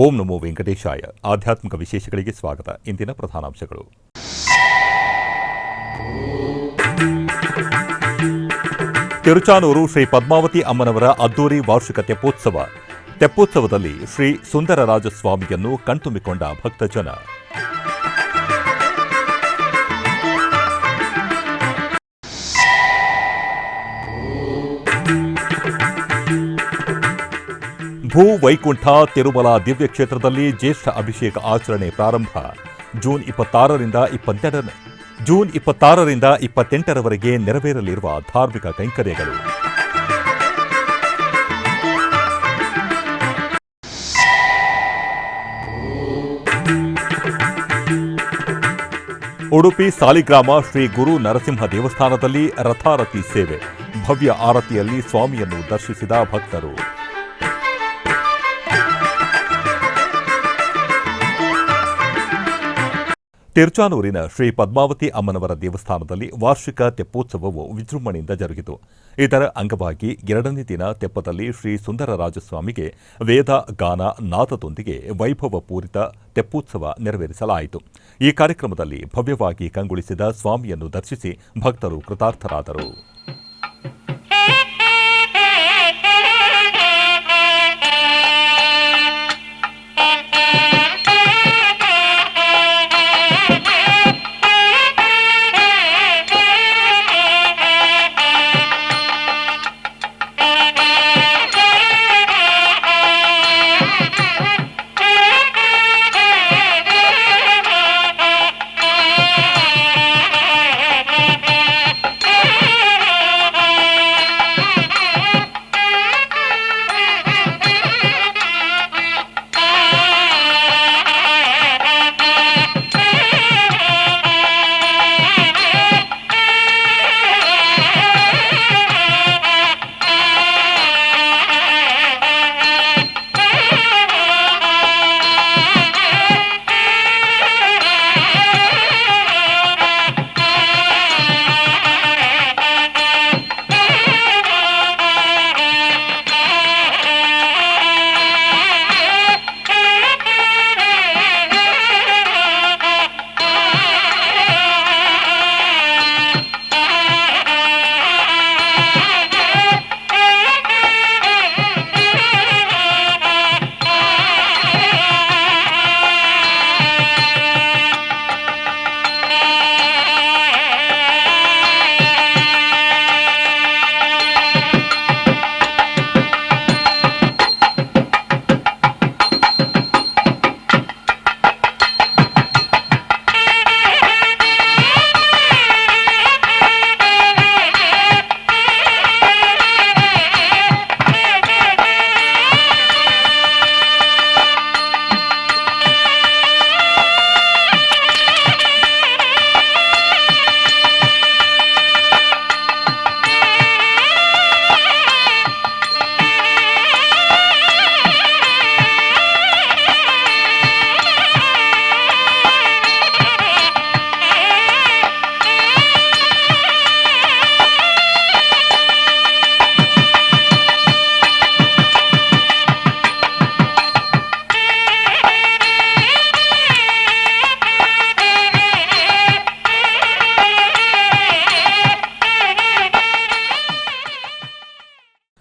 ಓಂ ನಮೋ ವೆಂಕಟೇಶಾಯ. ಆಧ್ಯಾತ್ಮಿಕ ವಿಶೇಷಗಳಿಗೆ ಸ್ವಾಗತ. ಇಂದಿನ ಪ್ರಧಾನಾಂಶಗಳು. ತಿರುಚಾನೂರು ಶ್ರೀ ಪದ್ಮಾವತಿ ಅಮ್ಮನವರ ಅದ್ದೂರಿ ವಾರ್ಷಿಕ ತೆಪ್ಪೋತ್ಸವ. ತೆಪ್ಪೋತ್ಸವದಲ್ಲಿ ಶ್ರೀ ಸುಂದರರಾಜಸ್ವಾಮಿಯನ್ನು ಕಣ್ತುಂಬಿಕೊಂಡ ಭಕ್ತಜನ. ಭೂ ವೈಕುಂಠ ತಿರುಮಲ ದಿವ್ಯ ಕ್ಷೇತ್ರದಲ್ಲಿ ಜ್ಯೇಷ್ಠ ಅಭಿಷೇಕ ಆಚರಣೆ ಪ್ರಾರಂಭ. ಜೂನ್ 26ರಿಂದ 28ರವರೆಗೆ ನೆರವೇರಲಿರುವ ಧಾರ್ಮಿಕ ಕೈಂಕರ್ಯಗಳು. ಉಡುಪಿ ಸಾಲಿಗ್ರಾಮ ಶ್ರೀ ಗುರು ನರಸಿಂಹ ದೇವಸ್ಥಾನದಲ್ಲಿ ರಥಾರತಿ ಸೇವೆ. ಭವ್ಯ ಆರತಿಯಲ್ಲಿ ಸ್ವಾಮಿಯನ್ನು ದರ್ಶಿಸಿದ ಭಕ್ತರು. ತಿರುಚಾನೂರಿನ ಶ್ರೀ ಪದ್ಮಾವತಿ ಅಮ್ಮನವರ ದೇವಸ್ಥಾನದಲ್ಲಿ ವಾರ್ಷಿಕ ತೆಪ್ಪೋತ್ಸವವು ವಿಜೃಂಭಣೆಯಿಂದ ಜರುಗಿತು. ಇದರ ಅಂಗವಾಗಿ 2ನೇ ದಿನ ತೆಪ್ಪದಲ್ಲಿ ಶ್ರೀ ಸುಂದರರಾಜಸ್ವಾಮಿಗೆ ವೇದ ಗಾನ ನಾದದೊಂದಿಗೆ ವೈಭವಪೂರಿತ ತೆಪ್ಪೋತ್ಸವ ನೆರವೇರಿಸಲಾಯಿತು. ಈ ಕಾರ್ಯಕ್ರಮದಲ್ಲಿ ಭವ್ಯವಾಗಿ ಕಂಗೊಳಿಸಿದ ಸ್ವಾಮಿಯನ್ನು ದರ್ಶಿಸಿ ಭಕ್ತರು ಕೃತಾರ್ಥರಾದರು.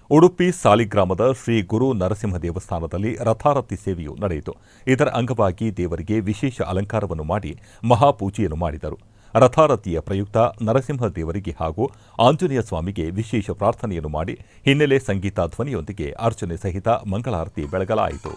ಉಡುಪಿ ಸಾಲಿಗ್ರಾಮದ ಶ್ರೀ ಗುರು ನರಸಿಂಹ ದೇವಸ್ಥಾನದಲ್ಲಿ ರಥಾರತಿ ಸೇವೆಯು ನಡೆಯಿತು. ಇದರ ಅಂಗವಾಗಿ ದೇವರಿಗೆ ವಿಶೇಷ ಅಲಂಕಾರವನ್ನು ಮಾಡಿ ಮಹಾಪೂಜೆಯನ್ನು ಮಾಡಿದರು. ರಥಾರತಿಯ ಪ್ರಯುಕ್ತ ನರಸಿಂಹ ದೇವರಿಗೆ ಹಾಗೂ ಆಂಜನೇಯ ಸ್ವಾಮಿಗೆ ವಿಶೇಷ ಪ್ರಾರ್ಥನೆಯನ್ನು ಮಾಡಿ ಹಿನ್ನೆಲೆ ಸಂಗೀತ ಧ್ವನಿಯೊಂದಿಗೆ ಅರ್ಚನೆ ಸಹಿತ ಮಂಗಳಾರತಿ ಬೆಳಗಲಾಯಿತು.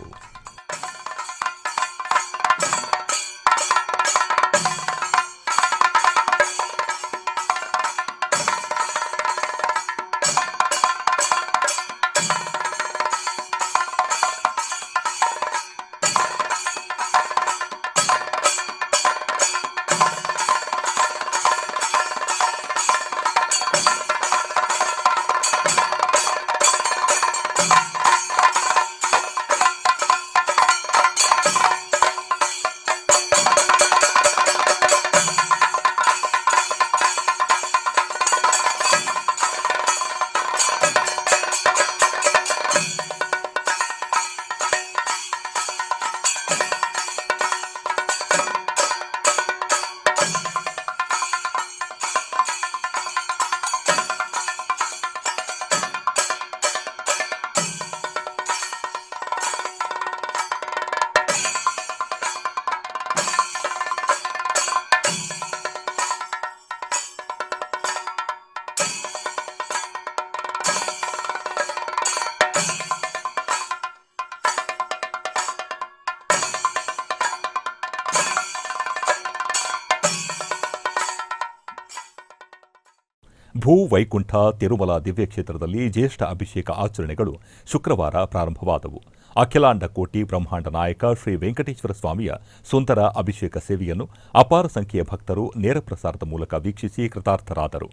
ಭೂವೈಕುಂಠ ತಿರುಮಲ ದಿವ್ಯಕ್ಷೇತ್ರದಲ್ಲಿ ಜ್ಯೇಷ್ಠ ಅಭಿಷೇಕ ಆಚರಣೆಗಳು ಶುಕ್ರವಾರ ಪ್ರಾರಂಭವಾದವು. ಅಖಿಲಾಂಡ ಕೋಟಿ ಬ್ರಹ್ಮಾಂಡ ನಾಯಕ ಶ್ರೀ ವೆಂಕಟೇಶ್ವರ ಸ್ವಾಮಿಯ ಸುಂದರ ಅಭಿಷೇಕ ಸೇವೆಯನ್ನು ಅಪಾರ ಸಂಖ್ಯೆಯ ಭಕ್ತರು ನೇರ ಪ್ರಸಾರದ ಮೂಲಕ ವೀಕ್ಷಿಸಿ ಕೃತಾರ್ಥರಾದರು.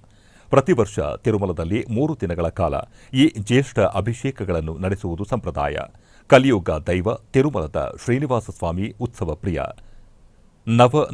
ಪ್ರತಿ ವರ್ಷ ತಿರುಮಲದಲ್ಲಿ 3 ದಿನಗಳ ಕಾಲ ಈ ಜ್ಯೇಷ್ಠ ಅಭಿಷೇಕಗಳನ್ನು ನಡೆಸುವುದು ಸಂಪ್ರದಾಯ. ಕಲಿಯುಗ ದೈವ ತಿರುಮಲದ ಶ್ರೀನಿವಾಸ ಸ್ವಾಮಿ ಉತ್ಸವ ಪ್ರಿಯ.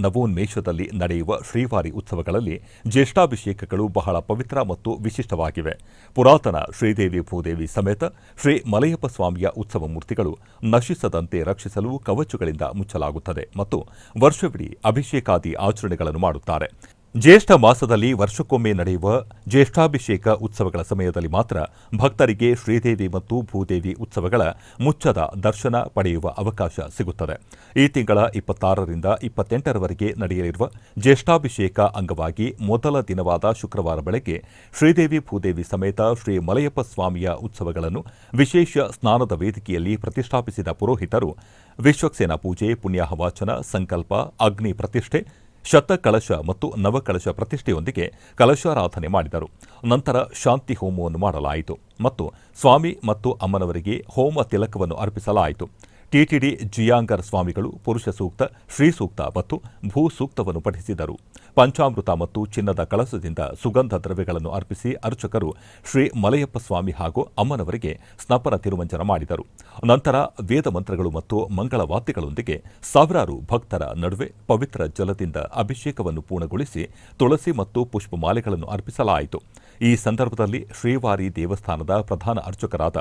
ನವೋನ್ಮೇಷದಲ್ಲಿ ನಡೆಯುವ ಶ್ರೀವಾರಿ ಉತ್ಸವಗಳಲ್ಲಿ ಜ್ಯೇಷ್ಠಾಭಿಷೇಕಗಳು ಬಹಳ ಪವಿತ್ರ ಮತ್ತು ವಿಶಿಷ್ಟವಾಗಿವೆ. ಪುರಾತನ ಶ್ರೀದೇವಿ ಭೂದೇವಿ ಸಮೇತ ಶ್ರೀ ಮಲಯಪ್ಪ ಸ್ವಾಮಿಯ ಉತ್ಸವ ಮೂರ್ತಿಗಳು ನಶಿಸದಂತೆ ರಕ್ಷಿಸಲು ಕವಚಗಳಿಂದ ಮುಚ್ಚಲಾಗುತ್ತದೆ ಮತ್ತು ವರ್ಷವಿಡೀ ಅಭಿಷೇಕಾದಿ ಆಚರಣೆಗಳನ್ನು ಮಾಡುತ್ತಾರೆ. ಜ್ಯೇಷ್ಠ ಮಾಸದಲ್ಲಿ ವರ್ಷಕ್ಕೊಮ್ಮೆ ನಡೆಯುವ ಜ್ಯೇಷ್ಠಾಭಿಷೇಕ ಉತ್ಸವಗಳ ಸಮಯದಲ್ಲಿ ಮಾತ್ರ ಭಕ್ತರಿಗೆ ಶ್ರೀದೇವಿ ಮತ್ತು ಭೂದೇವಿ ಉತ್ಸವಗಳ ಮುಚ್ಚದ ದರ್ಶನ ಪಡೆಯುವ ಅವಕಾಶ ಸಿಗುತ್ತದೆ. ಈ ತಿಂಗಳ 26ರಿಂದ 28ರವರೆಗೆ ನಡೆಯಲಿರುವ ಜ್ಯೇಷ್ಠಾಭಿಷೇಕ ಅಂಗವಾಗಿ ಮೊದಲ ದಿನವಾದ ಶುಕ್ರವಾರ ಬೆಳಗ್ಗೆ ಶ್ರೀದೇವಿ ಭೂದೇವಿ ಸಮೇತ ಶ್ರೀ ಮಲಯಪ್ಪ ಸ್ವಾಮಿಯ ಉತ್ಸವಗಳನ್ನು ವಿಶೇಷ ಸ್ನಾನದ ವೇದಿಕೆಯಲ್ಲಿ ಪ್ರತಿಷ್ಠಾಪಿಸಿದ ಪುರೋಹಿತರು ವಿಶ್ವಕ್ಸೇನ ಪೂಜೆ, ಪುಣ್ಯಾಹವಾಚನ, ಸಂಕಲ್ಪ, ಅಗ್ನಿ ಪ್ರತಿಷ್ಠೆ, ಶತಕಳಶ ಮತ್ತು ನವಕಳಶ ಪ್ರತಿಷ್ಠೆಯೊಂದಿಗೆ ಕಲಶಾರಾಧನೆ ಮಾಡಿದರು. ನಂತರ ಶಾಂತಿ ಹೋಮವನ್ನು ಮಾಡಲಾಯಿತು ಮತ್ತು ಸ್ವಾಮಿ ಮತ್ತು ಅಮ್ಮನವರಿಗೆ ಹೋಮ ತಿಲಕವನ್ನು ಅರ್ಪಿಸಲಾಯಿತು. ಟಿಟಿಡಿ ಜಿಯಾಂಗರ್ ಸ್ವಾಮಿಗಳು ಪುರುಷ ಸೂಕ್ತ, ಶ್ರೀ ಸೂಕ್ತ ಮತ್ತು ಭೂ ಸೂಕ್ತವನ್ನು ಪಠಿಸಿದರು. ಪಂಚಾಮೃತ ಮತ್ತು ಚಿನ್ನದ ಕಳಸದಿಂದ ಸುಗಂಧ ದ್ರವ್ಯಗಳನ್ನು ಅರ್ಪಿಸಿ ಅರ್ಚಕರು ಶ್ರೀ ಮಲಯಪ್ಪ ಸ್ವಾಮಿ ಹಾಗೂ ಅಮ್ಮನವರಿಗೆ ಸ್ನಪನ ತಿರುಮಂಜನ ಮಾಡಿದರು. ನಂತರ ವೇದ ಮಂತ್ರಗಳು ಮತ್ತು ಮಂಗಳವಾದ್ಯಗಳೊಂದಿಗೆ ಸಾವಿರಾರು ಭಕ್ತರ ನಡುವೆ ಪವಿತ್ರ ಜಲದಿಂದ ಅಭಿಷೇಕವನ್ನು ಪೂರ್ಣಗೊಳಿಸಿ ತುಳಸಿ ಮತ್ತು ಪುಷ್ಪಮಾಲೆಗಳನ್ನು ಅರ್ಪಿಸಲಾಯಿತು. ಈ ಸಂದರ್ಭದಲ್ಲಿ ಶ್ರೀವಾರಿ ದೇವಸ್ಥಾನದ ಪ್ರಧಾನ ಅರ್ಚಕರಾದ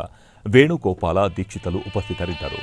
ವೇಣುಗೋಪಾಲ ದೀಕ್ಷಿತಲು ಉಪಸ್ಥಿತರಿದ್ದರು.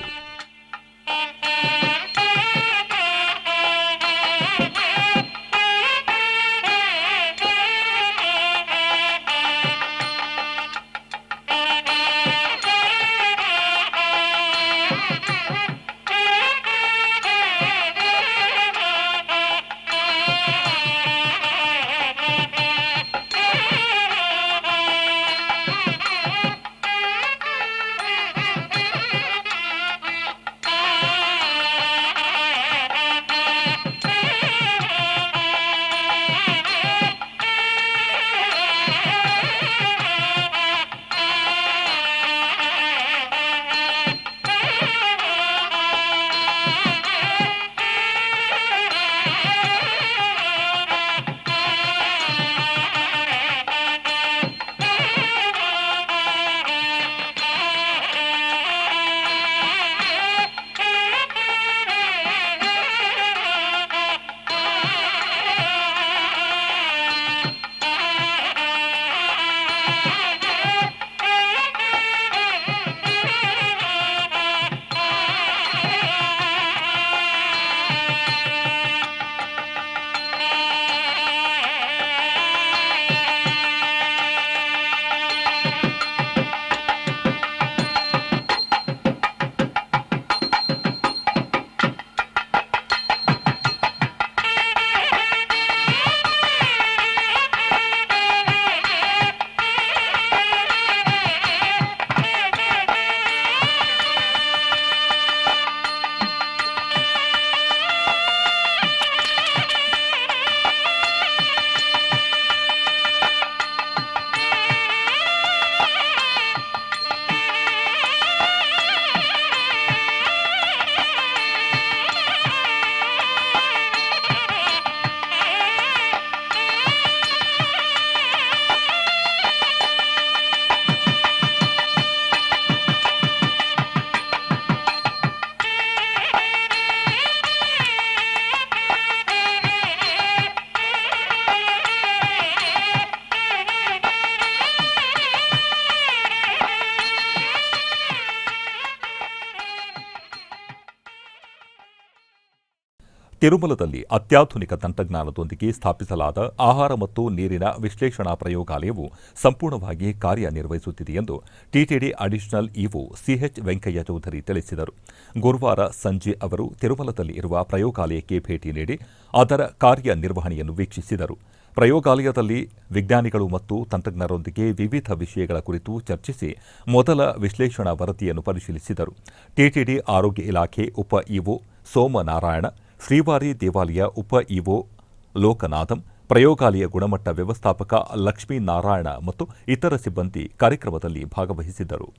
ತಿರುಮಲದಲ್ಲಿ ಅತ್ಯಾಧುನಿಕ ತಂತ್ರಜ್ಞಾನದೊಂದಿಗೆ ಸ್ಥಾಪಿಸಲಾದ ಆಹಾರ ಮತ್ತು ನೀರಿನ ವಿಶ್ಲೇಷಣಾ ಪ್ರಯೋಗಾಲಯವು ಸಂಪೂರ್ಣವಾಗಿ ಕಾರ್ಯನಿರ್ವಹಿಸುತ್ತಿದೆ ಎಂದು TTD additional EO CH Venkaiah Chowdary ತಿಳಿಸಿದರು. ಗುರುವಾರ ಸಂಜೆ ಅವರು ತಿರುಮಲದಲ್ಲಿ ಇರುವ ಪ್ರಯೋಗಾಲಯಕ್ಕೆ ಭೇಟಿ ನೀಡಿ ಅದರ ಕಾರ್ಯನಿರ್ವಹಣೆಯನ್ನು ವೀಕ್ಷಿಸಿದರು. ಪ್ರಯೋಗಾಲಯದಲ್ಲಿ ವಿಜ್ಞಾನಿಗಳು ಮತ್ತು ತಂತ್ರಜ್ಞರೊಂದಿಗೆ ವಿವಿಧ ವಿಷಯಗಳ ಕುರಿತು ಚರ್ಚಿಸಿ ಮೊದಲ ವಿಶ್ಲೇಷಣಾ ವರದಿಯನ್ನು ಪರಿಶೀಲಿಸಿದರು. ಟಿಟಿಡಿ ಆರೋಗ್ಯ ಇಲಾಖೆ ಉಪ ಇಒ ಸೋಮನಾರಾಯಣ, ಶ್ರೀವಾರಿ ದೇವಾಲಯ ಉಪ ಇಒ ಲೋಕನಾಥಂ, ಪ್ರಯೋಗಾಲಯ ಗುಣಮಟ್ಟ ವ್ಯವಸ್ಥಾಪಕ ಲಕ್ಷ್ಮೀನಾರಾಯಣ ಮತ್ತು ಇತರ ಸಿಬ್ಬಂದಿ ಕಾರ್ಯಕ್ರಮದಲ್ಲಿ ಭಾಗವಹಿಸಿದ್ದರು.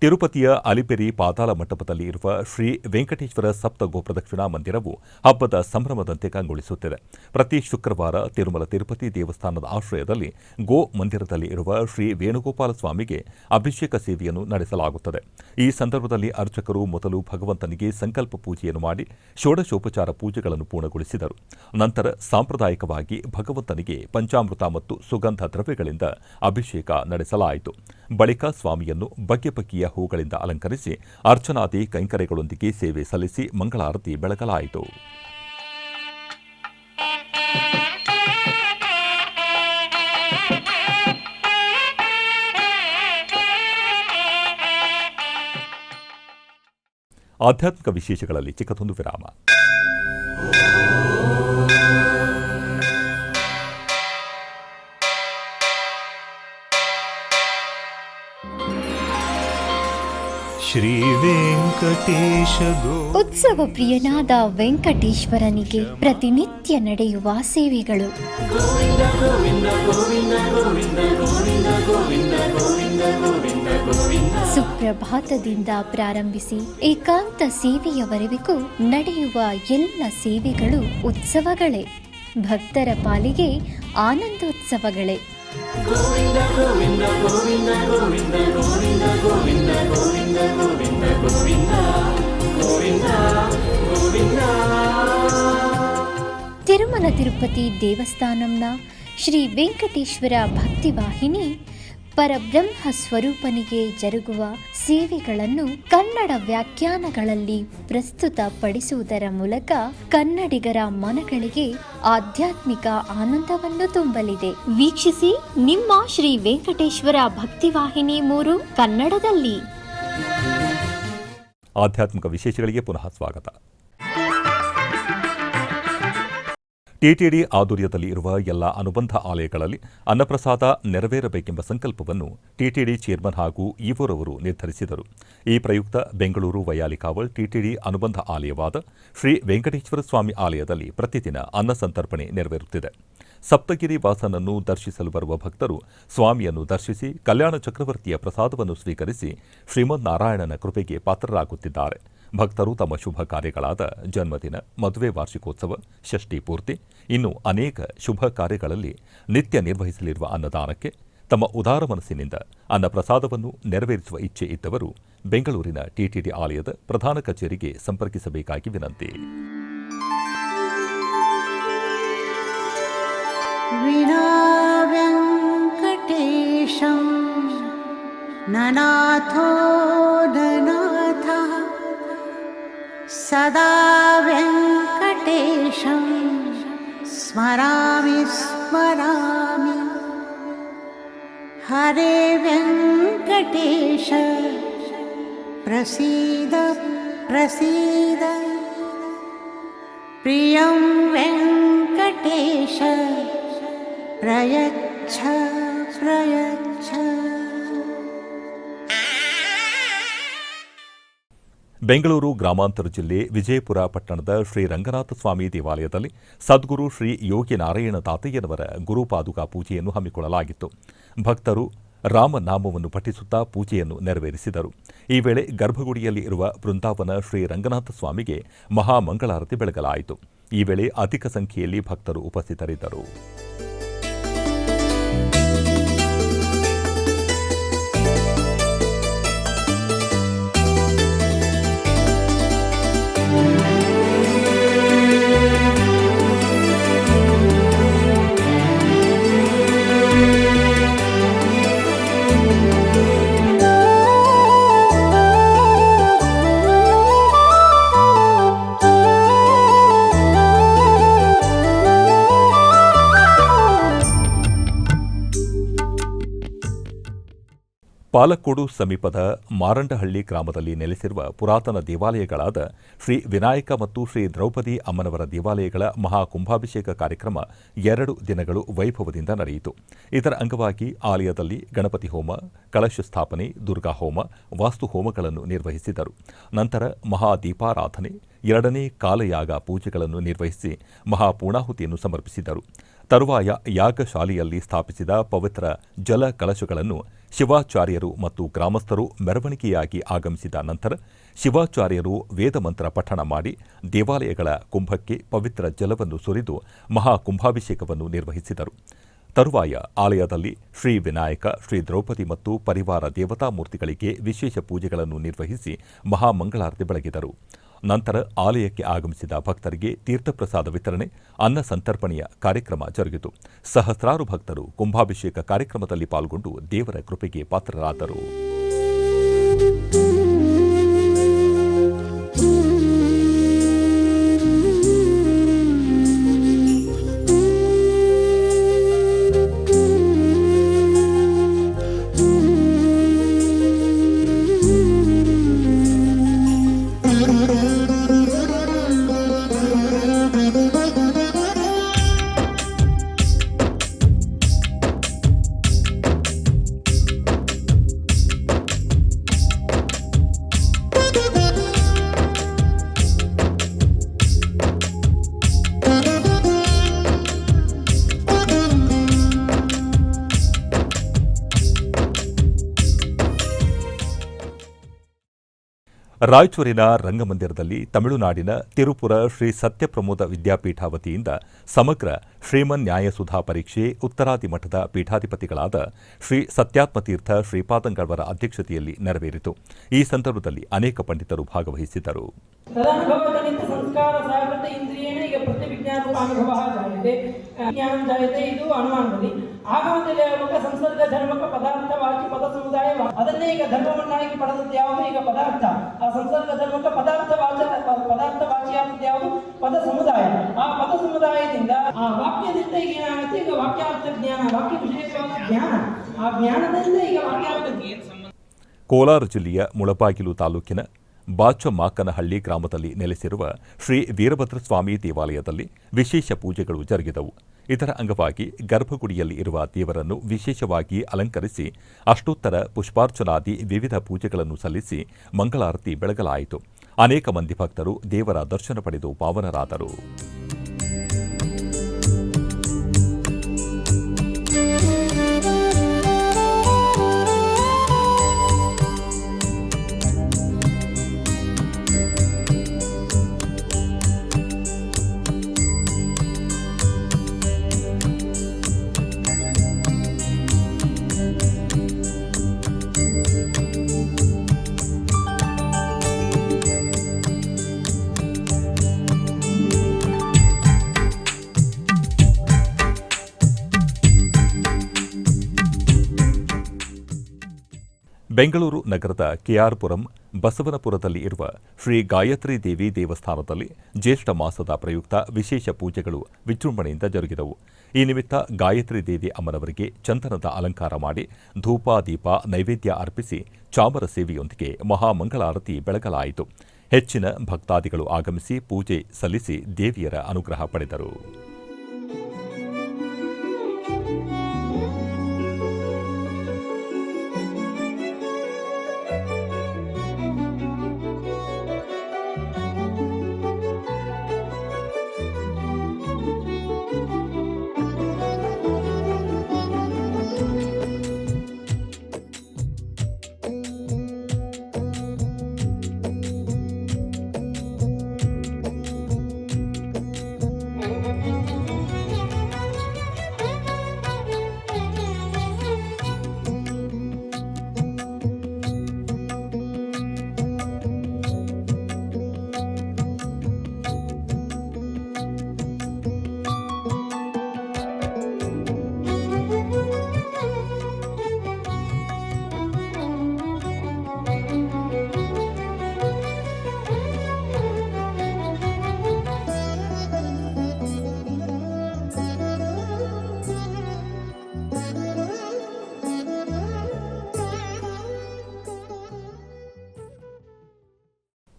ತಿರುಪತಿಯ ಅಲಿಪಿರಿ ಪಾತಾಳ ಮಂಟಪದಲ್ಲಿ ಇರುವ ಶ್ರೀ ವೆಂಕಟೇಶ್ವರ ಸಪ್ತ ಗೋಪ್ರದಕ್ಷಿಣಾ ಮಂದಿರವು ಹಬ್ಬದ ಸಂಭ್ರಮದಂತೆ ಕಂಗೊಳಿಸುತ್ತಿದೆ. ಪ್ರತಿ ಶುಕ್ರವಾರ ತಿರುಮಲ ತಿರುಪತಿ ದೇವಸ್ಥಾನದ ಆಶ್ರಯದಲ್ಲಿ ಗೋ ಮಂದಿರದಲ್ಲಿ ಇರುವ ಶ್ರೀ ವೇಣುಗೋಪಾಲ ಸ್ವಾಮಿಗೆ ಅಭಿಷೇಕ ಸೇವೆಯನ್ನು ನಡೆಸಲಾಗುತ್ತದೆ. ಈ ಸಂದರ್ಭದಲ್ಲಿ ಅರ್ಚಕರು ಮೊದಲು ಭಗವಂತನಿಗೆ ಸಂಕಲ್ಪ ಪೂಜೆಯನ್ನು ಮಾಡಿ ಷೋಡಶೋಪಚಾರ ಪೂಜೆಗಳನ್ನು ಪೂರ್ಣಗೊಳಿಸಿದರು. ನಂತರ ಸಾಂಪ್ರದಾಯಿಕವಾಗಿ ಭಗವಂತನಿಗೆ ಪಂಚಾಮೃತ ಮತ್ತು ಸುಗಂಧ ದ್ರವ್ಯಗಳಿಂದ ಅಭಿಷೇಕ ನಡೆಸಲಾಯಿತು. ಬಳಿಕ ಸ್ವಾಮಿಯನ್ನು ಬಗೆ ಬಗೆಯ ಹೂಗಳಿಂದ ಅಲಂಕರಿಸಿ ಅರ್ಚನಾದಿ ಕೈಂಕರ್ಯಗಳೊಂದಿಗೆ ಸೇವೆ ಸಲ್ಲಿಸಿ ಮಂಗಳಾರತಿ ಬೆಳಗಲಾಯಿತು. ಆಧ್ಯಾತ್ಮಿಕ ವಿಶೇಷಗಳಲ್ಲಿ ಚಿಕ್ಕದೊಂದು ವಿರಾಮ. ಶ್ರೀ ವೆಂಕಟೇಶ ಉತ್ಸವ ಪ್ರಿಯನಾದ ವೆಂಕಟೇಶ್ವರನಿಗೆ ಪ್ರತಿನಿತ್ಯ ನಡೆಯುವ ಸೇವೆಗಳು. ಸುಪ್ರಭಾತದಿಂದ ಪ್ರಾರಂಭಿಸಿ ಏಕಾಂತ ಸೇವೆಯವರೆಗೂ ನಡೆಯುವ ಎಲ್ಲ ಸೇವೆಗಳು ಉತ್ಸವಗಳೇ. ಭಕ್ತರ ಪಾಲಿಗೆ ಆನಂದೋತ್ಸವಗಳೇ. ಗೋವಿಂದ ಗೋವಿಂದ ಗೋವಿಂದ ಗೋವಿಂದ ಗೋವಿಂದ ಗೋವಿಂದ ಗೋವಿಂದ ಗೋವಿಂದ ಗೋವಿಂದ ಗೋವಿಂದ ಗೋವಿಂದ. ತಿರುಮಲ ತಿರುಪತಿ ದೇವಸ್ಥಾನಂನ ಶ್ರೀ ವೆಂಕಟೇಶ್ವರ ಭಕ್ತಿವಾಹಿನಿ ಪರಬ್ರಹ್ಮ ಸ್ವರೂಪನಿಗೆ ಜರುಗುವ ಸೇವೆಗಳನ್ನು ಕನ್ನಡ ವ್ಯಾಖ್ಯಾನಗಳಲ್ಲಿ ಪ್ರಸ್ತುತಪಡಿಸುವುದರ ಮೂಲಕ ಕನ್ನಡಿಗರ ಮನಗಳಿಗೆ ಆಧ್ಯಾತ್ಮಿಕ ಆನಂದವನ್ನು ತುಂಬಲಿದೆ. ವೀಕ್ಷಿಸಿ ನಿಮ್ಮ ಶ್ರೀ ವೆಂಕಟೇಶ್ವರ ಭಕ್ತಿವಾಹಿನಿ 3 ಕನ್ನಡದಲ್ಲಿ. ಆಧ್ಯಾತ್ಮಿಕ ವಿಶೇಷಗಳಿಗೆ ಪುನಃ ಸ್ವಾಗತ. ಟಿಟಿಡಿ ಆಧ್ವರ್ಯದಲ್ಲಿ ಇರುವ ಎಲ್ಲ ಅನುಬಂಧ ಆಲಯಗಳಲ್ಲಿ ಅನ್ನಪ್ರಸಾದ ನೆರವೇರಬೇಕೆಂಬ ಸಂಕಲ್ಪವನ್ನು ಟಿಟಿಡಿ ಚೇರ್ಮನ್ ಹಾಗೂ ಈವೋರವರು ನಿರ್ಧರಿಸಿದರು. ಈ ಪ್ರಯುಕ್ತ ಬೆಂಗಳೂರು ವೈಯಾಲಿಕಾವಲ್ ಟಿಟಿಡಿ ಅನುಬಂಧ ಆಲಯವಾದ ಶ್ರೀ ವೆಂಕಟೇಶ್ವರ ಸ್ವಾಮಿ ಆಲಯದಲ್ಲಿ ಪ್ರತಿದಿನ ಅನ್ನ ಸಂತರ್ಪಣೆ ನೆರವೇರುತ್ತಿದೆ. ಸಪ್ತಗಿರಿ ವಾಸನನ್ನು ದರ್ಶಿಸಲು ಬರುವ ಭಕ್ತರು ಸ್ವಾಮಿಯನ್ನು ದರ್ಶಿಸಿ ಕಲ್ಯಾಣ ಚಕ್ರವರ್ತಿಯ ಪ್ರಸಾದವನ್ನು ಸ್ವೀಕರಿಸಿ ಶ್ರೀಮನ್ನಾರಾಯಣನ ಕೃಪೆಗೆ ಪಾತ್ರರಾಗುತ್ತಿದ್ದಾರೆ. ಭಕ್ತರು ತಮ್ಮ ಶುಭ ಕಾರ್ಯಗಳಾದ ಜನ್ಮದಿನ, ಮದುವೆ ವಾರ್ಷಿಕೋತ್ಸವ, ಷಷ್ಠಿ ಪೂರ್ತಿ, ಇನ್ನು ಅನೇಕ ಶುಭ ಕಾರ್ಯಗಳಲ್ಲಿ ನಿತ್ಯ ನಿರ್ವಹಿಸಲಿರುವ ಅನ್ನದಾನಕ್ಕೆ ತಮ್ಮ ಉದಾರ ಮನಸ್ಸಿನಿಂದ ಅನ್ನ ಪ್ರಸಾದವನ್ನು ನೆರವೇರಿಸುವ ಇಚ್ಛೆ ಇದ್ದವರು ಬೆಂಗಳೂರಿನ ಟಿಟಿಡಿ ಆಲಯದ ಪ್ರಧಾನ ಕಚೇರಿಗೆ ಸಂಪರ್ಕಿಸಬೇಕಾಗಿ ವಿನಂತಿ. ವಿನಾ ವೆಂಕಟೇಶಂ ನನಾಥೋ ನನಾಥ ಸದಾ ವೆಂಕಟೇಶಂ ಸ್ಮರಾಮಿ ಸ್ಮರಾಮಿ. ಹರೇ ವೆಂಕಟೇಶ ಪ್ರಸೀದ ಪ್ರಸೀದ. ಪ್ರಿಯಂ ವೆಂಕಟೇಶ ಪ್ರಯಚ್ಛ ಪ್ರಯಚ್ಛ. ಬೆಂಗಳೂರು ಗ್ರಾಮಾಂತರ ಜಿಲ್ಲೆ ವಿಜಯಪುರ ಪಟ್ಟಣದ ಶ್ರೀ ರಂಗನಾಥ ಸ್ವಾಮಿ ದೇವಾಲಯದಲ್ಲಿ ಸದ್ಗುರು ಶ್ರೀ ಯೋಗಿ ನಾರಾಯಣ ತಾತಯ್ಯನವರ ಗುರುಪಾದುಕಾ ಪೂಜೆಯನ್ನು ಹಮ್ಮಿಕೊಳ್ಳಲಾಗಿತ್ತು. ಭಕ್ತರು ರಾಮನಾಮವನ್ನು ಪಠಿಸುತ್ತಾ ಪೂಜೆಯನ್ನು ನೆರವೇರಿಸಿದರು. ಈ ವೇಳೆ ಗರ್ಭಗುಡಿಯಲ್ಲಿ ಇರುವ ಬೃಂದಾವನ ಶ್ರೀ ರಂಗನಾಥ ಸ್ವಾಮಿಗೆ ಮಹಾಮಂಗಳಾರತಿ ಬೆಳಗಲಾಯಿತು. ಈ ವೇಳೆ ಅಧಿಕ ಸಂಖ್ಯೆಯಲ್ಲಿ ಭಕ್ತರು ಉಪಸ್ಥಿತರಿದ್ದರು. ಪಾಲಕ್ಕೋಡು ಸಮೀಪದ ಮಾರಂಡಹಳ್ಳಿ ಗ್ರಾಮದಲ್ಲಿ ನೆಲೆಸಿರುವ ಪುರಾತನ ದೇವಾಲಯಗಳಾದ ಶ್ರೀ ವಿನಾಯಕ ಮತ್ತು ಶ್ರೀ ದ್ರೌಪದಿ ಅಮ್ಮನವರ ದೇವಾಲಯಗಳ ಮಹಾಕುಂಭಾಭಿಷೇಕ ಕಾರ್ಯಕ್ರಮ 2 ದಿನಗಳು ವೈಭವದಿಂದ ನಡೆಯಿತು. ಇದರ ಅಂಗವಾಗಿ ಆಲಯದಲ್ಲಿ ಗಣಪತಿ ಹೋಮ, ಕಳಶ ಸ್ಥಾಪನೆ, ದುರ್ಗಾ ಹೋಮ, ವಾಸ್ತು ಹೋಮಗಳನ್ನು ನಿರ್ವಹಿಸಿದರು. ನಂತರ ಮಹಾದೀಪಾರಾಧನೆ, 2ನೇ ಕಾಲಯಾಗ ಪೂಜೆಗಳನ್ನು ನಿರ್ವಹಿಸಿ ಮಹಾಪೂರ್ಣಾಹುತಿಯನ್ನು ಸಮರ್ಪಿಸಿದರು. ತರುವಾಯ ಯಾಗಶಾಲೆಯಲ್ಲಿ ಸ್ಥಾಪಿಸಿದ ಪವಿತ್ರ ಜಲ ಕಲಶಗಳನ್ನು ಶಿವಾಚಾರ್ಯರು ಮತ್ತು ಗ್ರಾಮಸ್ಥರು ಮೆರವಣಿಗೆಯಾಗಿ ಆಗಮಿಸಿದ ನಂತರ ಶಿವಾಚಾರ್ಯರು ವೇದಮಂತ್ರ ಪಠಣ ಮಾಡಿ ದೇವಾಲಯಗಳ ಕುಂಭಕ್ಕೆ ಪವಿತ್ರ ಜಲವನ್ನು ಸುರಿದು ಮಹಾಕುಂಭಾಭಿಷೇಕವನ್ನು ನಿರ್ವಹಿಸಿದರು. ತರುವಾಯ ಆಲಯದಲ್ಲಿ ಶ್ರೀ ವಿನಾಯಕ, ಶ್ರೀ ದ್ರೌಪದಿ ಮತ್ತು ಪರಿವಾರ ದೇವತಾ ಮೂರ್ತಿಗಳಿಗೆ ವಿಶೇಷ ಪೂಜೆಗಳನ್ನು ನಿರ್ವಹಿಸಿ ಮಹಾಮಂಗಳಾರತಿ ಬೆಳಗಿದರು. ನಂತರ ಆಲಯಕ್ಕೆ ಆಗಮಿಸಿದ ಭಕ್ತರಿಗೆ ತೀರ್ಥಪ್ರಸಾದ ವಿತರಣೆ, ಅನ್ನ ಸಂತರ್ಪಣೆಯ ಕಾರ್ಯಕ್ರಮ ಜರುಗಿತು. ಸಹಸ್ರಾರು ಭಕ್ತರು ಕುಂಭಾಭಿಷೇಕ ಕಾರ್ಯಕ್ರಮದಲ್ಲಿ ಪಾಲ್ಗೊಂಡು ದೇವರ ಕೃಪೆಗೆ ಪಾತ್ರರಾದರು. ರಾಯಚೂರಿನ ರಂಗಮಂದಿರದಲ್ಲಿ ತಮಿಳುನಾಡಿನ ತಿರುಪುರ ಶ್ರೀ ಸತ್ಯಪ್ರಮೋದ ವಿದ್ಯಾಪೀಠ ವತಿಯಿಂದ ಸಮಗ್ರ ಶ್ರೀಮನ್ ನ್ಯಾಯಸುಧಾ ಪರೀಕ್ಷೆ ಉತ್ತರಾದಿ ಮಠದ ಪೀಠಾಧಿಪತಿಗಳಾದ ಶ್ರೀ ಸತ್ಯಾತ್ಮತೀರ್ಥ ಶ್ರೀಪಾದಂಗಳವರ ಅಧ್ಯಕ್ಷತೆಯಲ್ಲಿ ನೆರವೇರಿತು. ಈ ಸಂದರ್ಭದಲ್ಲಿ ಅನೇಕ ಪಂಡಿತರು ಭಾಗವಹಿಸಿದ್ದರು. ತದನುಭವಜನಿತ ಸಂಸ್ಕಾರ ಸಾಗೃತ ಇಂದ್ರಿಯೇಣ ಈಗ ಪ್ರತಿವಿಜ್ಞಾನ ಅನುಭವ ಜಾಯತೆ ಜ್ಞಾನ ಜಾಯತೆ. ಇದು ಅನುಮಾನದಲ್ಲಿ ಆಗಮದಲ್ಲಿ ಆಗುವಾಗ ಸಂಸರ್ಗ ಧರ್ಮಕ ಪದಾರ್ಥವಾಗಿ ಪದ ಸಮುದಾಯ ಅದನ್ನೇ ಈಗ ಧರ್ಮವನ್ನಾಗಿ ಪಡೆದದ್ದು ಯಾವುದು? ಈಗ ಪದಾರ್ಥ. ಆ ಸಂಸರ್ಗ ಧರ್ಮಕ ಪದಾರ್ಥವಾಚಿಯಾದದ್ದು ಯಾವುದು? ಪದ ಸಮುದಾಯ. ಆ ಪದ ಸಮುದಾಯದಿಂದ ಆ ವಾಕ್ಯದಿಂದ ಈಗ ಏನಾಗುತ್ತೆ? ಈಗ ವಾಕ್ಯಾರ್ಥ ಜ್ಞಾನ, ವಾಕ್ಯ ವಿಷಯವಾದ ಜ್ಞಾನ. ಆ ಜ್ಞಾನದಿಂದ ಈಗ ವಾಕ್ಯಾರ್ಥ. ಕೋಲಾರ ಜಿಲ್ಲೆಯ ಮುಳಬಾಗಿಲು ತಾಲೂಕಿನ ಬಾಚಮಾಕನಹಳ್ಳಿ ಗ್ರಾಮದಲ್ಲಿ ನೆಲೆಸಿರುವ ಶ್ರೀ ವೀರಭದ್ರಸ್ವಾಮಿ ದೇವಾಲಯದಲ್ಲಿ ವಿಶೇಷ ಪೂಜೆಗಳು ಜರುಗಿದವು. ಇದರ ಅಂಗವಾಗಿ ಗರ್ಭಗುಡಿಯಲ್ಲಿ ಇರುವ ದೇವರನ್ನು ವಿಶೇಷವಾಗಿ ಅಲಂಕರಿಸಿ ಅಷ್ಟೋತ್ತರ ಪುಷ್ಪಾರ್ಚನಾದಿ ವಿವಿಧ ಪೂಜೆಗಳನ್ನು ಸಲ್ಲಿಸಿ ಮಂಗಳಾರತಿ ಬೆಳಗಲಾಯಿತು. ಅನೇಕ ಮಂದಿ ಭಕ್ತರು ದೇವರ ದರ್ಶನ ಪಡೆದು ಪಾವನರಾದರು. ಬೆಂಗಳೂರು ನಗರದ ಕೆಆರ್ಪುರಂ ಬಸವನಪುರದಲ್ಲಿ ಇರುವ ಶ್ರೀ ಗಾಯತ್ರಿ ದೇವಿ ದೇವಸ್ಥಾನದಲ್ಲಿ ಜ್ಯೇಷ್ಠ ಮಾಸದ ಪ್ರಯುಕ್ತ ವಿಶೇಷ ಪೂಜೆಗಳು ವಿಜೃಂಭಣೆಯಿಂದ ಜರುಗಿದವು. ಈ ನಿಮಿತ್ತ ಗಾಯತ್ರಿ ದೇವಿ ಅಮ್ಮನವರಿಗೆ ಚಂದನದ ಅಲಂಕಾರ ಮಾಡಿ ಧೂಪ ದೀಪ ನೈವೇದ್ಯ ಅರ್ಪಿಸಿ ಚಾಮರ ಸೇವೆಯೊಂದಿಗೆ ಮಹಾಮಂಗಳಾರತಿ ಬೆಳಗಲಾಯಿತು. ಹೆಚ್ಚಿನ ಭಕ್ತಾದಿಗಳು ಆಗಮಿಸಿ ಪೂಜೆ ಸಲ್ಲಿಸಿ ದೇವಿಯರ ಅನುಗ್ರಹ ಪಡೆದರು.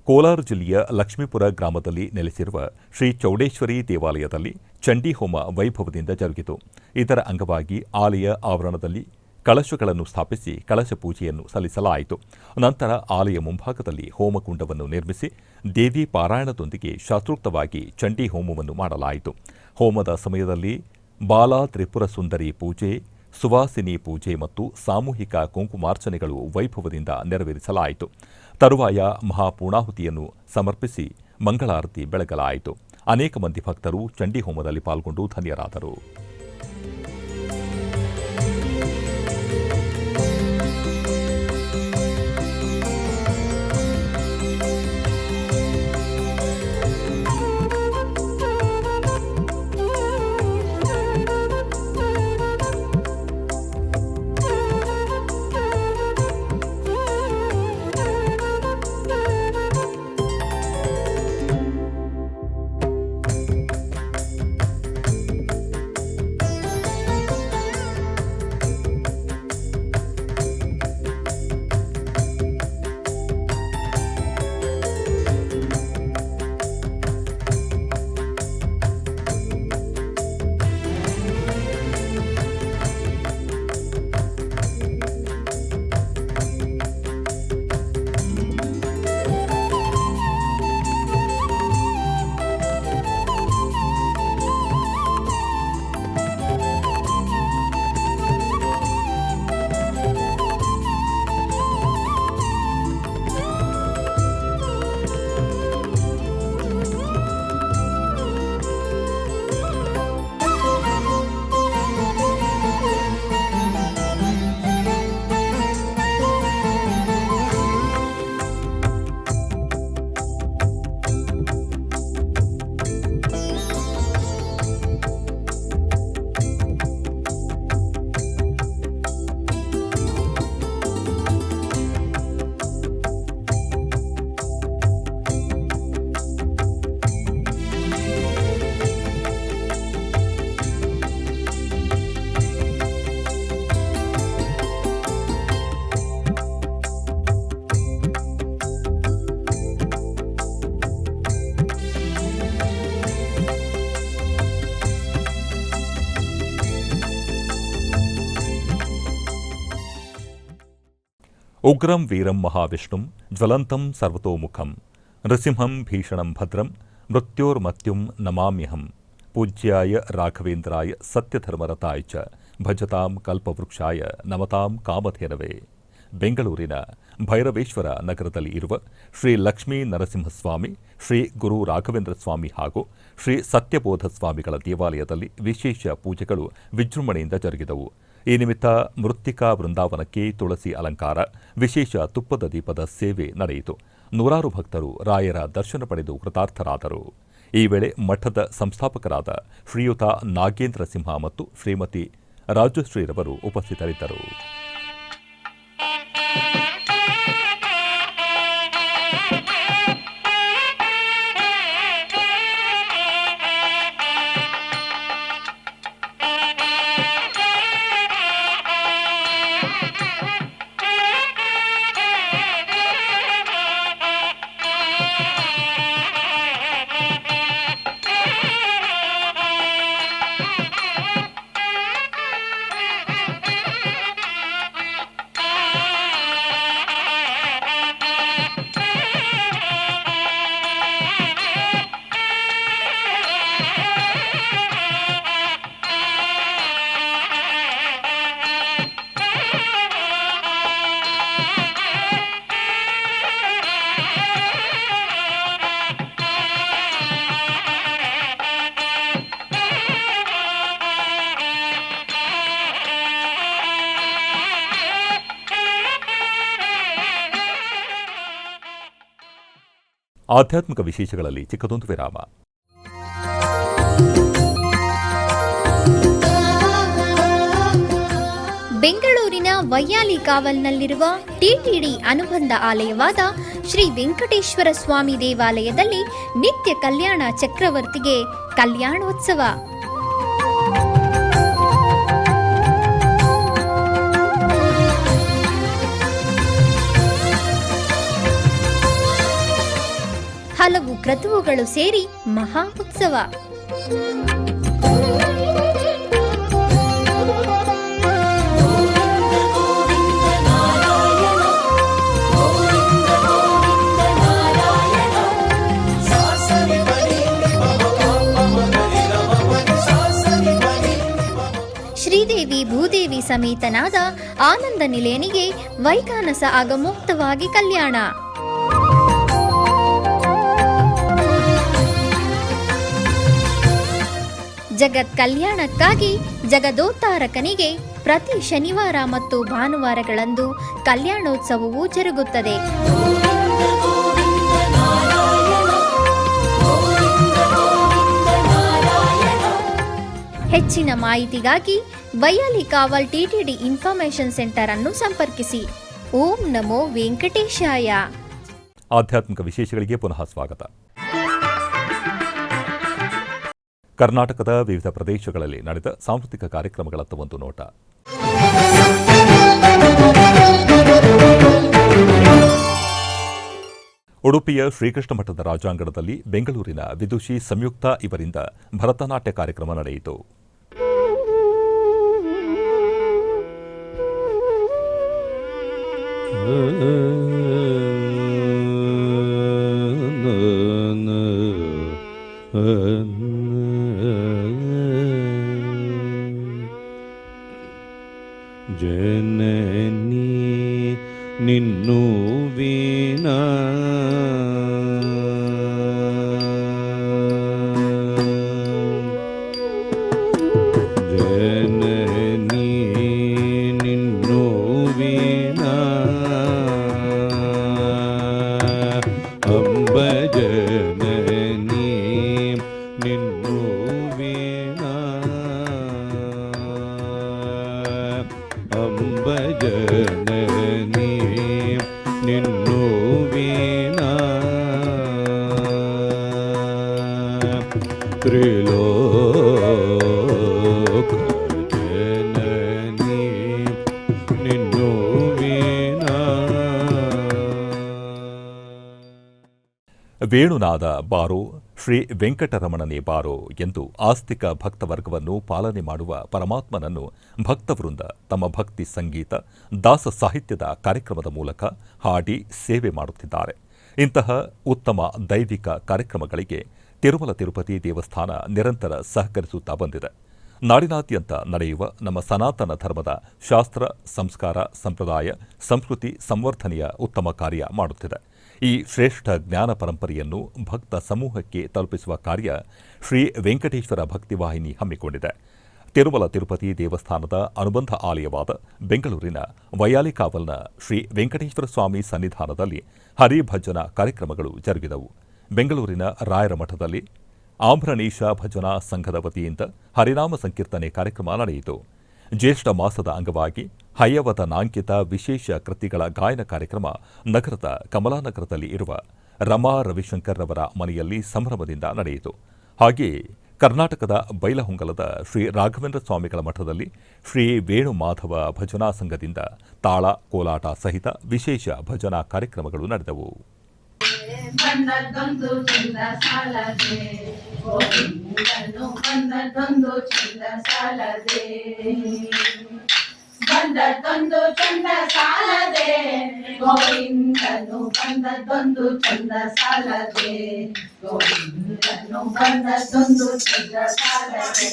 ಕೋಲಾರ ಜಿಲ್ಲೆಯ ಲಕ್ಷ್ಮೀಪುರ ಗ್ರಾಮದಲ್ಲಿ ನೆಲೆಸಿರುವ ಶ್ರೀ ಚೌಡೇಶ್ವರಿ ದೇವಾಲಯದಲ್ಲಿ ಚಂಡಿ ಹೋಮ ವೈಭವದಿಂದ ಜರುಗಿತು. ಇದರ ಅಂಗವಾಗಿ ಆಲಯ ಆವರಣದಲ್ಲಿ ಕಳಶಗಳನ್ನು ಸ್ಥಾಪಿಸಿ ಕಳಶ ಪೂಜೆಯನ್ನು ಸಲ್ಲಿಸಲಾಯಿತು. ನಂತರ ಆಲಯ ಮುಂಭಾಗದಲ್ಲಿ ಹೋಮಕುಂಡವನ್ನು ನಿರ್ಮಿಸಿ ದೇವಿ ಪಾರಾಯಣದೊಂದಿಗೆ ಶಾಸ್ತ್ರೋಕ್ತವಾಗಿ ಚಂಡಿ ಹೋಮವನ್ನು ಮಾಡಲಾಯಿತು. ಹೋಮದ ಸಮಯದಲ್ಲಿ ಬಾಲಾ ತ್ರಿಪುರ ಸುಂದರಿ ಪೂಜೆ, ಸುವಾಸಿನಿ ಪೂಜೆ ಮತ್ತು ಸಾಮೂಹಿಕ ಕುಂಕುಮಾರ್ಚನೆಗಳು ವೈಭವದಿಂದ ನೆರವೇರಿಸಲಾಯಿತು. ತರುವಾಯ ಮಹಾಪೂರ್ಣಾಹುತಿಯನ್ನು ಸಮರ್ಪಿಸಿ ಮಂಗಳಾರತಿ ಬೆಳಗಲಾಯಿತು. ಅನೇಕ ಮಂದಿ ಭಕ್ತರು ಚಂಡಿ ಹೋಮದಲ್ಲಿ ಪಾಲ್ಗೊಂಡು ಧನ್ಯರಾದರು. ಉಗ್ರಂ ವೀರಂ ಮಹಾವಿಷ್ಣುಂ ಜ್ವಲಂತಂ ಸರ್ವತೋಮುಖಂ ನೃಸಿಂಹಂ ಭೀಷಣಂ ಭದ್ರಂ ಮೃತ್ಯೋರ್ಮತ್ಯುಂ ನಮಾಮ್ಯಹಂ ಪೂಜ್ಯಾಯ ರಾಘವೇಂದ್ರಾಯ ಸತ್ಯಧರ್ಮರತಾಯ ಚ ಭಜತಾಂ ಕಲ್ಪವೃಕ್ಷಾಯ ನಮತಾಂ ಕಾಮಧೇನವೇ. ಬೆಂಗಳೂರಿನ ಭೈರವೇಶ್ವರ ನಗರದಲ್ಲಿ ಇರುವ ಶ್ರೀ ಲಕ್ಷ್ಮೀ ನರಸಿಂಹಸ್ವಾಮಿ, ಶ್ರೀ ಗುರು ರಾಘವೇಂದ್ರ ಸ್ವಾಮಿ ಹಾಗೂ ಶ್ರೀ ಸತ್ಯಬೋಧ ಸ್ವಾಮಿಗಳ ದೇವಾಲಯದಲ್ಲಿ ವಿಶೇಷ ಪೂಜೆಗಳು ವಿಜೃಂಭಣೆಯಿಂದ ಜರುಗಿದವು. ಈ ನಿಮಿತ್ತ ಮೃತ್ತಿಕಾ ಬೃಂದಾವನಕ್ಕೆ ತುಳಸಿ ಅಲಂಕಾರ, ವಿಶೇಷ ತುಪ್ಪದ ದೀಪದ ಸೇವೆ ನಡೆಯಿತು. ನೂರಾರು ಭಕ್ತರು ರಾಯರ ದರ್ಶನ ಪಡೆದು ಕೃತಾರ್ಥರಾದರು. ಈ ವೇಳೆ ಮಠದ ಸಂಸ್ಥಾಪಕರಾದ ಶ್ರೀಯುತ ನಾಗೇಂದ್ರ ಸಿಂಹ ಮತ್ತು ಶ್ರೀಮತಿ ರಾಜಶ್ರೀರವರು ಉಪಸ್ಥಿತರಿದ್ದರು. ಆಧ್ಯಾತ್ಮಿಕ ವಿಶೇಷಗಳಲ್ಲಿ ಚಿಕ್ಕದೊಂದು ವಿರಾಮ. ಬೆಂಗಳೂರಿನ ವೈಯಾಲಿ ಕಾವಲ್ನಲ್ಲಿರುವ ಟಿಟಿಡಿ ಅನುಬಂಧ ಆಲಯವಾದ ಶ್ರೀ ವೆಂಕಟೇಶ್ವರ ಸ್ವಾಮಿ ದೇವಾಲಯದಲ್ಲಿ ನಿತ್ಯ ಕಲ್ಯಾಣ ಚಕ್ರವರ್ತಿಗೆ ಕಲ್ಯಾಣೋತ್ಸವ. ಹಲವು ಕ್ರತುವುಗಳು ಸೇರಿ ಮಹಾ ಉತ್ಸವ. ಸಮೇತನಾದ ಆನಂದ ನಿಲಯನಿಗೆ ವೈಖಾನಸ ಆಗಮೋಕ್ತವಾಗಿ ಕಲ್ಯಾಣ. ಜಗತ್ ಕಲ್ಯಾಣಕ್ಕಾಗಿ ಜಗದೋದ್ಧಾರಕನಿಗೆ ಪ್ರತಿ ಶನಿವಾರ ಮತ್ತು ಭಾನುವಾರಗಳಂದು ಕಲ್ಯಾಣೋತ್ಸವವು ಜರುಗುತ್ತದೆ. ಹೆಚ್ಚಿನ ಮಾಹಿತಿಗಾಗಿ ವೈಯಾಲಿ ಕಾವಲ್ ಟಿಟಿಡಿ ಇನ್ಫಾರ್ಮೇಶನ್ ಸೆಂಟರ್ ಅನ್ನು ಸಂಪರ್ಕಿಸಿ. ಓಂ ನಮೋ ವೆಂಕಟೇಶಾಯ. ಆಧ್ಯಾತ್ಮಿಕ ವಿಶೇಷಗಳಿಗೆ ಪುನಃ ಸ್ವಾಗತ. ಕರ್ನಾಟಕದ ವಿವಿಧ ಪ್ರದೇಶಗಳಲ್ಲಿ ನಡೆದ ಸಾಂಸ್ಕೃತಿಕ ಕಾರ್ಯಕ್ರಮಗಳತ್ತ ಒಂದು ನೋಟ. ಉಡುಪಿಯ ಶ್ರೀಕೃಷ್ಣ ಮಠದ ರಾಜಾಂಗಣದಲ್ಲಿ ಬೆಂಗಳೂರಿನ ವಿದುಷಿ ಸಂಯುಕ್ತ ಇವರಿಂದ ಭರತನಾಟ್ಯ ಕಾರ್ಯಕ್ರಮ ನಡೆಯಿತು. ಜನನಿ ನಿನ್ನು ವೀಣಾ ಜನನಿ ನಿನ್ನು ವೀಣಾ ಅಂಬ ಜನನಿ ನಿನ್ನು ವೀಣಾ ಅಂಬ ಜನನಿ ನಿನ್ನು ವೀಣಾ ತ್ರಿಲೋಕ ಜನನಿ ನಿನ್ನು ವೀಣಾ. ವೇಣುನಾದ ಬಾರೋ ಶ್ರೀ ವೆಂಕಟರಮಣನೇ ಬಾರೋ ಎಂದು ಆಸ್ತಿಕ ಭಕ್ತವರ್ಗವನ್ನು ಪಾಲನೆ ಮಾಡುವ ಪರಮಾತ್ಮನನ್ನು ಭಕ್ತವೃಂದ ತಮ್ಮ ಭಕ್ತಿ ಸಂಗೀತ ದಾಸ ಸಾಹಿತ್ಯದ ಕಾರ್ಯಕ್ರಮದ ಮೂಲಕ ಹಾಡಿ ಸೇವೆ ಮಾಡುತ್ತಿದ್ದಾರೆ. ಇಂತಹ ಉತ್ತಮ ದೈವಿಕ ಕಾರ್ಯಕ್ರಮಗಳಿಗೆ ತಿರುಮಲ ತಿರುಪತಿ ದೇವಸ್ಥಾನ ನಿರಂತರ ಸಹಕರಿಸುತ್ತಾ ಬಂದಿದೆ. ನಾಡಿನಾದ್ಯಂತ ನಡೆಯುವ ನಮ್ಮ ಸನಾತನ ಧರ್ಮದ ಶಾಸ್ತ್ರ, ಸಂಸ್ಕಾರ, ಸಂಪ್ರದಾಯ, ಸಂಸ್ಕೃತಿ ಸಂವರ್ಧನೆಯ ಉತ್ತಮ ಕಾರ್ಯ ಮಾಡುತ್ತಿದೆ. ಈ ಶ್ರೇಷ್ಠ ಜ್ಞಾನ ಪರಂಪರೆಯನ್ನು ಭಕ್ತ ಸಮೂಹಕ್ಕೆ ತಲುಪಿಸುವ ಕಾರ್ಯ ಶ್ರೀ ವೆಂಕಟೇಶ್ವರ ಭಕ್ತಿವಾಹಿನಿ ಹಮ್ಮಿಕೊಂಡಿದೆ. ತಿರುಮಲ ತಿರುಪತಿ ದೇವಸ್ಥಾನದ ಅನುಬಂಧ ಆಲಯವಾದ ಬೆಂಗಳೂರಿನ ವೈಯಾಲಿ ಕಾವಲ್ನ ಶ್ರೀ ವೆಂಕಟೇಶ್ವರ ಸ್ವಾಮಿ ಸನ್ನಿಧಾನದಲ್ಲಿ ಹರಿಭಜನ ಕಾರ್ಯಕ್ರಮಗಳು ಜರುಗಿದವು. ಬೆಂಗಳೂರಿನ ರಾಯರ ಮಠದಲ್ಲಿ ಆಂಭ್ರಣೀಶ ಭಜನಾ ಸಂಘದ ವತಿಯಿಂದ ಹರಿನಾಮ ಸಂಕೀರ್ತನೆ ಕಾರ್ಯಕ್ರಮ ನಡೆಯಿತು. ಜ್ಯೇಷ್ಠ ಮಾಸದ ಅಂಗವಾಗಿ ಹಯವದನಾಂಕಿತ ವಿಶೇಷ ಕೃತಿಗಳ ಗಾಯನ ಕಾರ್ಯಕ್ರಮ ನಗರದ ಕಮಲಾನಗರದಲ್ಲಿ ಇರುವ ರಮಾ ರವಿಶಂಕರ್ ರವರ ಮನೆಯಲ್ಲಿ ಸಂಭ್ರಮದಿಂದ ನಡೆಯಿತು. ಹಾಗೆಯೇ ಕರ್ನಾಟಕದ ಬೈಲಹೊಂಗಲದ ಶ್ರೀ ರಾಘವೇಂದ್ರ ಸ್ವಾಮಿಗಳ ಮಠದಲ್ಲಿ ಶ್ರೀ ವೇಣುಮಾಧವ ಭಜನಾ ಸಂಘದಿಂದ ತಾಳ, ಕೋಲಾಟ ಸಹಿತ ವಿಶೇಷ ಭಜನಾ ಕಾರ್ಯಕ್ರಮಗಳು ನಡೆದವು. ಬಂದದ್ದೊಂದು ಚಂದ ಸಾಲದೆ ಗೋವಿಂದನು ಬಂದದ್ದೊಂದು ಚಂದ ಸಾಲದೆ ಬಂದದ್ದೊಂದು ಚಂದ ಸಾಲದೆ ಗೋವಿಂದನು ಬಂದದ್ದೊಂದು ಚಂದ ಸಾಲದೆ ಗೋವಿಂದನು ಬಂದದ್ದೊಂದು ಚಂದ ಸಾಲದೆ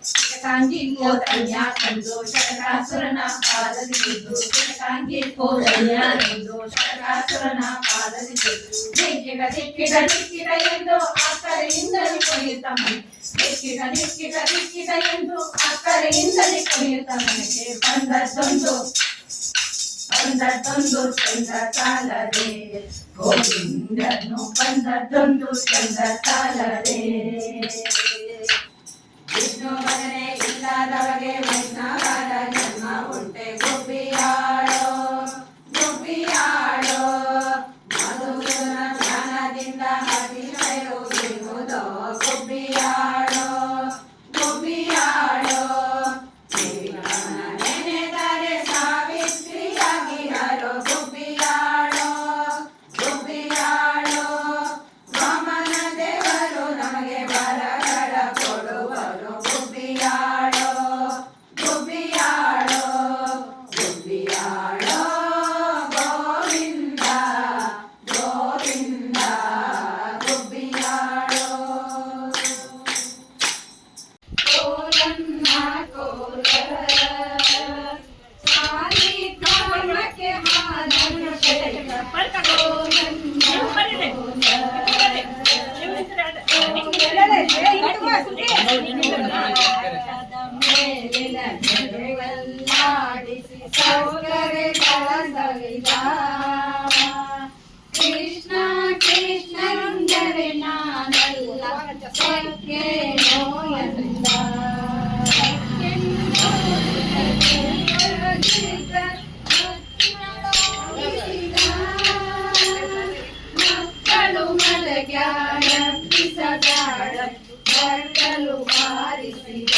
ಶತಕಾಂಗಿ ಕೋದಣ್ಯ ಕಂದು ಶತಕಾಸುರನ ಪಾದದಿ ಬಿದ್ದು ಶತಕಾಂಗಿ ಕೋದಣ್ಯ ಕಂದು ಶತಕಾಸುರನ ಪಾದದಿ ಬಿದ್ದು ದಿಕ್ಕಿಡ ದಿಕ್ಕಿಡ ದಿಕ್ಕಿಡ ಎಂದು ಅಕ್ಕರೆಯಿಂದಲೇ ಕೊನೆಯುತ್ತ ಮನೆ ದಿಕ್ಕಿಡ ದಿಕ್ಕಿಡ ದಿಕ್ಕಿಡ ಎಂದು ಅಕ್ಕರೆಯಿಂದಲೇ ಕೊನೆಯುತ್ತ ಮನೆಗೆ ಬಂದದ್ದೊಂದು ಚಂದ ಸಾಲದೆ ಗೋವಿಂದನು ಬಂದದ್ದೊಂದು ಚಂದ ಸಾಲದೆ ವಿಷ್ಣು ಭಜನೆ ಇಲ್ಲದವಗೆ ವೈಷ್ಣವರ ಜನ್ಮ ಉಂಟೆ ಗೋಪಿಯಾಳೋ ಗೋಪಿಯಾಳೋ ಮಧುಸೂದನ ಜ್ಞಾನದಿಂದ ಅತಿಶಯೋಗಿರುವುದೋ ಗೋಪಿಯಾಳೋ ಗೋಪಿಯಾಳೋ ದೇವಿಗಮನ ನೆನೆದರೆ ಸಾವಿತ್ರಿಯಾಗಿ ಹರೋ ಗೋಪಿಯಾಳೋ ಗೋಪಿಯಾಳೋ ವಾಮನ ದೇವರು ನಮಗೆ ವರಗಳ ಕೊಡುವರು ಗೋಪಿಯಾಳೋ ಏನೋ ಎಂದ ಮಕ್ಕಳು ಮಲಗ್ಯಾಡ ಬಿಸದಾಡ ಬಟ್ಟಲು ಬಾರಿಸಿದ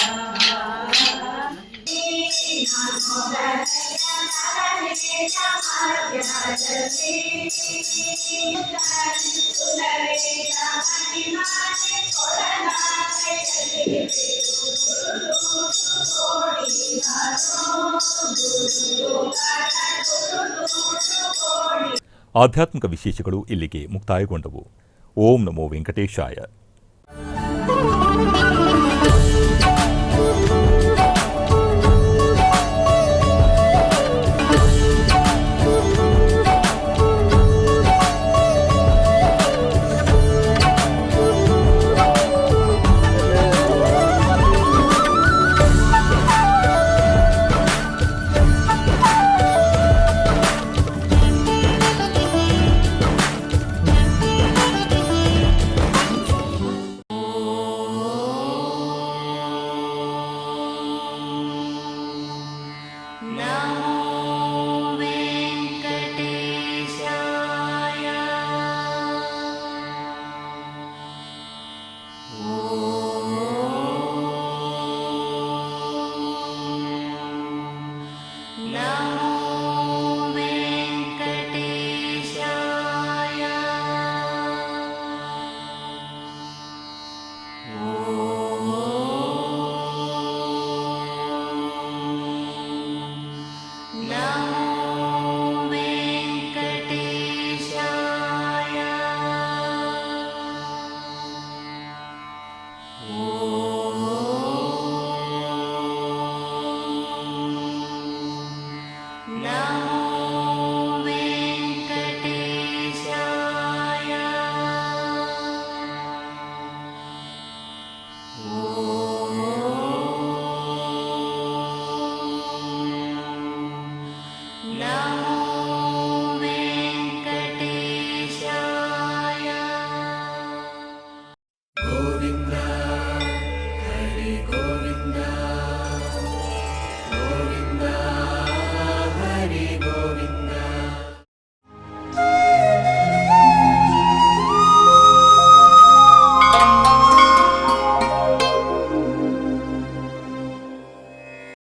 ಆಧ್ಯಾತ್ಮಿಕ ವಿಶೇಷಗಳು ಇಲ್ಲಿಗೆ ಮುಕ್ತಾಯಗೊಂಡವು. ಓಂ ನಮೋ ವೆಂಕಟೇಶಾಯ.